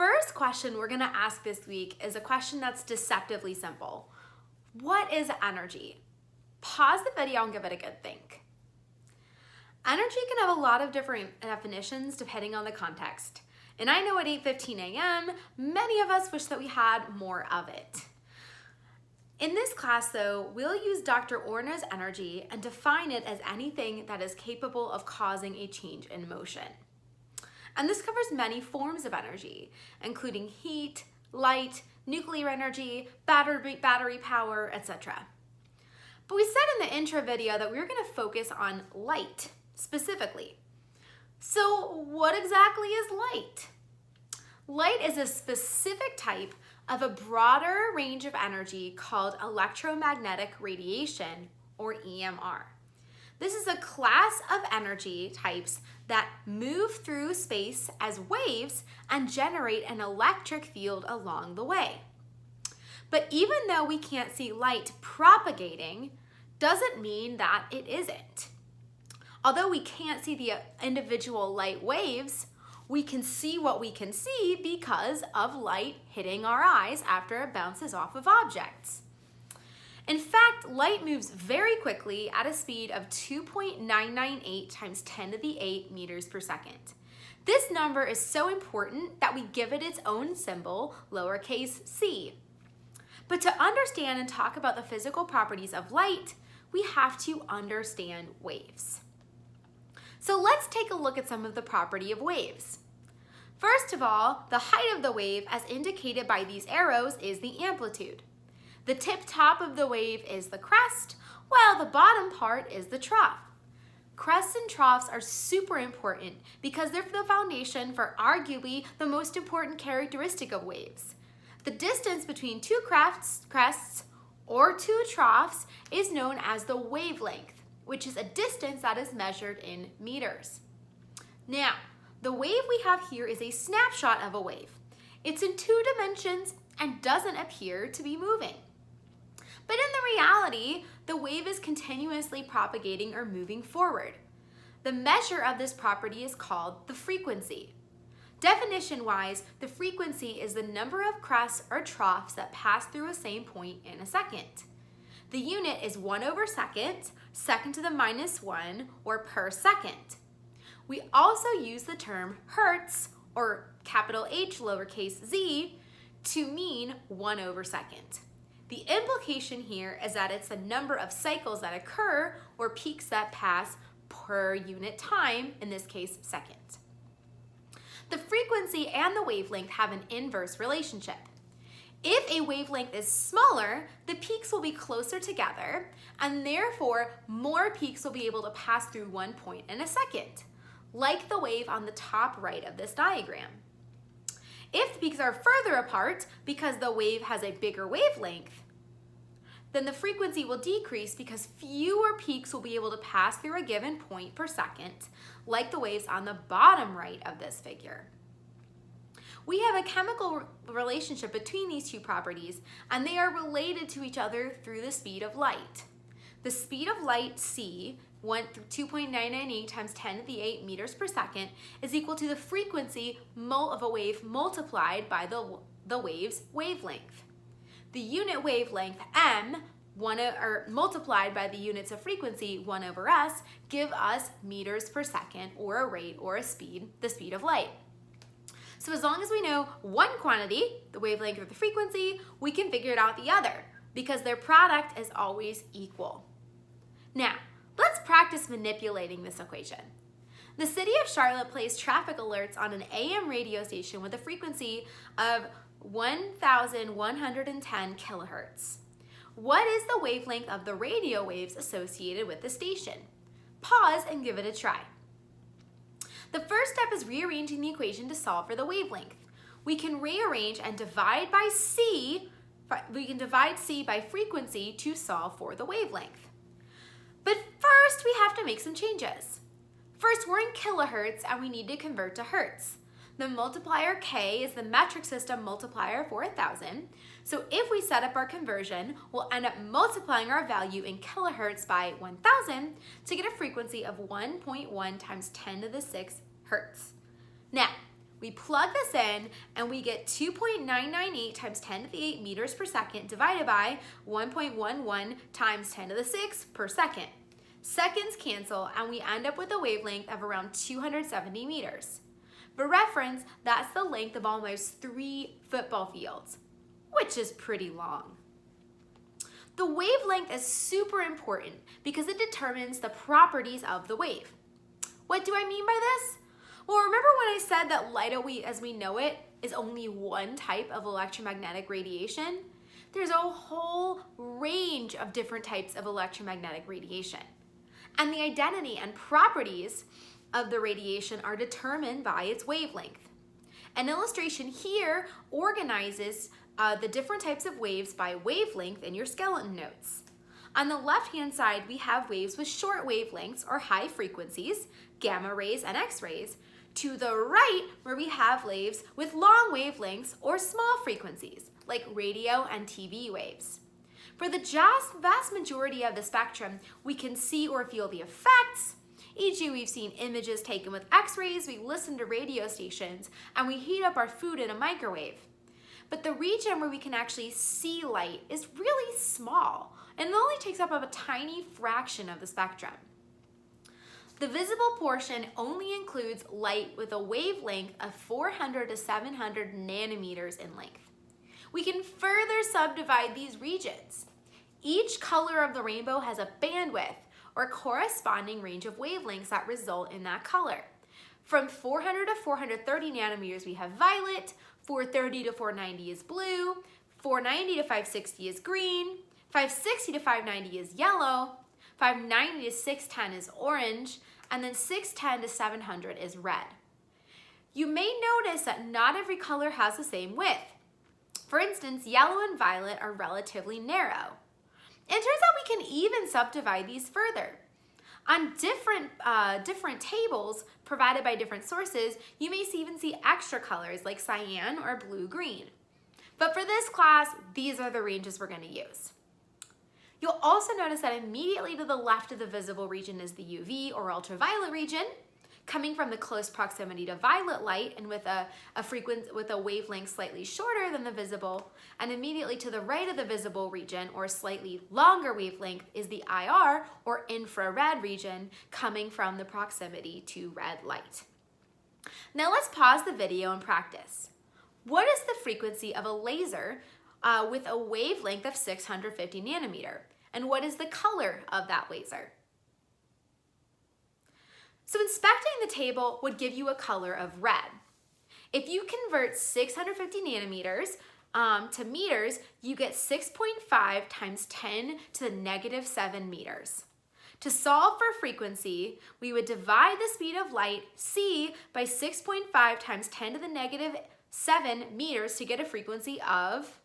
first question we're gonna ask this week is a question that's deceptively simple. What is energy? Pause the video and give it a good think. Energy can have a lot of different definitions depending on the context. And I know at 8:15 a.m., many of us wish that we had more of it. In this class though, we'll use Dr. Orna's energy and define it as anything that is capable of causing a change in motion. And this covers many forms of energy, including heat, light, nuclear energy, battery power, etc. But we said in the intro video that we were going to focus on light specifically. So what exactly is light? Light is a specific type of a broader range of energy called electromagnetic radiation, or EMR. This is a class of energy types that move through space as waves and generate an electric field along the way. But even though we can't see light propagating, doesn't mean that it isn't. Although we can't see the individual light waves, we can see what we can see because of light hitting our eyes after it bounces off of objects. In fact, light moves very quickly at a speed of 2.998 times 10 to the 8 meters per second. This number is so important that we give it its own symbol, lowercase c. But to understand and talk about the physical properties of light, we have to understand waves. So let's take a look at some of the property of waves. First of all, the height of the wave, as indicated by these arrows, is the amplitude. The tip top of the wave is the crest, while the bottom part is the trough. Crests and troughs are super important because they're the foundation for arguably the most important characteristic of waves. The distance between two crests or two troughs is known as the wavelength, which is a distance that is measured in meters. Now, the wave we have here is a snapshot of a wave. It's in 2 dimensions and doesn't appear to be moving. But in the reality, the wave is continuously propagating or moving forward. The measure of this property is called the frequency. Definition-wise, the frequency is the number of crests or troughs that pass through a same point in a second. The unit is 1/second, second to the -1, or per second. We also use the term hertz, or capital H lowercase z, to mean 1/second. The implication here is that it's the number of cycles that occur or peaks that pass per unit time, in this case, second. The frequency and the wavelength have an inverse relationship. If a wavelength is smaller, the peaks will be closer together, and therefore more peaks will be able to pass through one point in a second, like the wave on the top right of this diagram. If the peaks are further apart because the wave has a bigger wavelength, then the frequency will decrease because fewer peaks will be able to pass through a given point per second, like the waves on the bottom right of this figure. We have a chemical relationship between these two properties, and they are related to each other through the speed of light. The speed of light, c, 2.998 times 10 to the 8 meters per second, is equal to the frequency of a wave multiplied by the wave's wavelength. The unit wavelength, m, multiplied by the units of frequency, 1/s, give us meters per second, or a rate, or a speed, the speed of light. So as long as we know one quantity, the wavelength or the frequency, we can figure out the other, because their product is always equal. Now, let's practice manipulating this equation. The city of Charlotte placed traffic alerts on an AM radio station with a frequency of 1,110 kilohertz. What is the wavelength of the radio waves associated with the station? Pause and give it a try. The first step is rearranging the equation to solve for the wavelength. We can rearrange and divide by c. We can divide c by frequency to solve for the wavelength. But first, we have to make some changes. First, we're in kilohertz and we need to convert to hertz. The multiplier k is the metric system multiplier for 1,000. So if we set up our conversion, we'll end up multiplying our value in kilohertz by 1,000 to get a frequency of 1.1 times 10 to the 6 hertz. Now, We plug this in and we get 2.998 times 10 to the 8 meters per second divided by 1.11 times 10 to the 6 per second. Seconds cancel and we end up with a wavelength of around 270 meters. For reference, that's the length of almost 3 football fields, which is pretty long. The wavelength is super important because it determines the properties of the wave. What do I mean by this? Well, remember when I said that light as we know it is only one type of electromagnetic radiation? There's a whole range of different types of electromagnetic radiation. And the identity and properties of the radiation are determined by its wavelength. An illustration here organizes the different types of waves by wavelength in your skeleton notes. On the left-hand side, we have waves with short wavelengths or high frequencies, gamma rays and X-rays. To the right, where we have waves with long wavelengths or small frequencies, like radio and TV waves. For the vast majority of the spectrum, we can see or feel the effects, e.g. we've seen images taken with X-rays, we listen to radio stations, and we heat up our food in a microwave. But the region where we can actually see light is really small, and it only takes up a tiny fraction of the spectrum. The visible portion only includes light with a wavelength of 400 to 700 nanometers in length. We can further subdivide these regions. Each color of the rainbow has a bandwidth or corresponding range of wavelengths that result in that color. From 400 to 430 nanometers, we have violet, 430 to 490 is blue, 490 to 560 is green, 560 to 590 is yellow, 590 to 610 is orange, and then 610 to 700 is red. You may notice that not every color has the same width. For instance, yellow and violet are relatively narrow. It turns out we can even subdivide these further. On different tables provided by different sources, you may even see extra colors like cyan or blue-green. But for this class, these are the ranges we're going to use. You'll also notice that immediately to the left of the visible region is the UV or ultraviolet region, coming from the close proximity to violet light and with a wavelength slightly shorter than the visible. And immediately to the right of the visible region or slightly longer wavelength is the IR or infrared region, coming from the proximity to red light. Now let's pause the video and practice. What is the frequency of a laser with a wavelength of 650 nanometer? And what is the color of that laser? So inspecting the table would give you a color of red. If you convert 650 nanometers to meters, you get 6.5 times 10 to the negative 7 meters. To solve for frequency, we would divide the speed of light, c, by 6.5 times 10 to the negative 7 meters to get a frequency of